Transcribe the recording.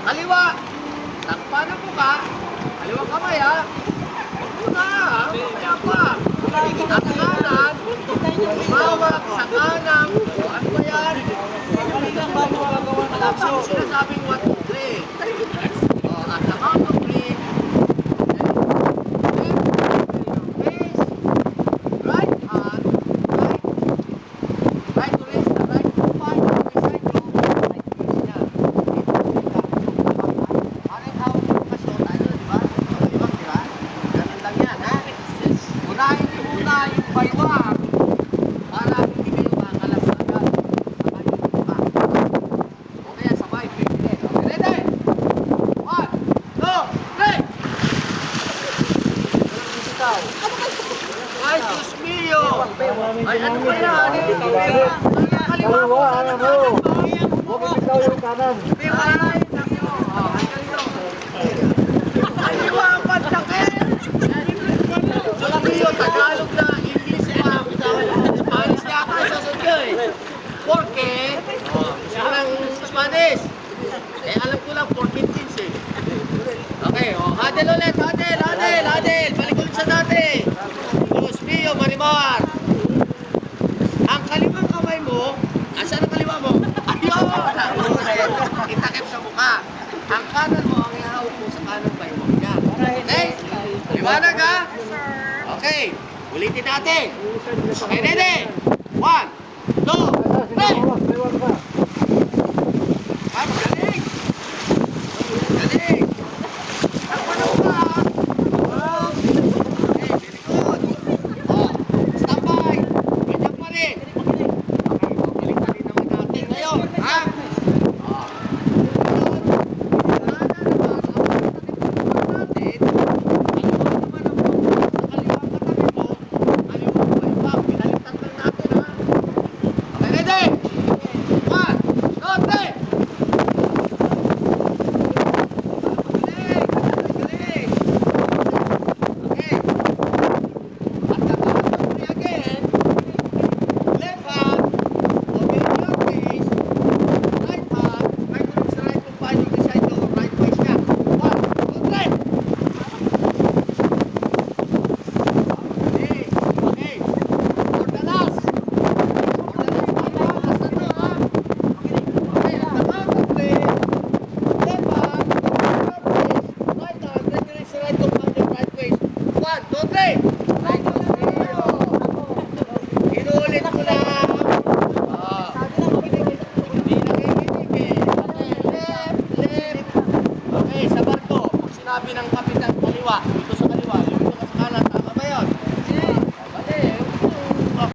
Kaliwa. Takpan ang buka. Kaliwang kamay ha. Huwag mo na ha. Mamaya pa. Ang kanan. Bawak sa kanang. Ano ba yan? Wala pa akong sinasabing 1, 2, 3. At the count of 3. Face. Right hand. Right wrist. Right foot. Unahin niyo muna yung baywang para hindi kayo makalas agad. Sabay yung buka. O kaya sabay, pwede. Okay, ready? 1, 2, 3! Ay, Diyos mio! Ay, ano ba yan? Kaliwa mo, sana kanan mo. Huwag ipitaw yung kanan. Kaliwa ang pantakit! Alam niyo, Tagalog na English pa. Spanish na ako sasagot nyo eh. Porque, gusto ng Spanish. Eh, alam ko lang, 14 eh. Okay, Adel ulit, Adel. Balik ulit sa dati. Diyos mio, Marimar. Ang kaliwang kamay mo, asan ang kaliwa mo? Ayun! Itakip sa mukha. Ang kanan mo, ang ihawak mo sa kanan by mo. Yan. Okay? Liwanag ha? Okay, ulitin natin. Okay, ready? 1, 2, 3. Ah, magaling. Galing. Takpan na ba? Okay, very good. Stand by. Ganyan pa rin. Okay, balik na rin naman natin ngayon. Ha? Inuulit ko lang. Hindi nakikinig eh. Left. Okay, sa barko. Pag sinabi ng kapitan, kaliwa.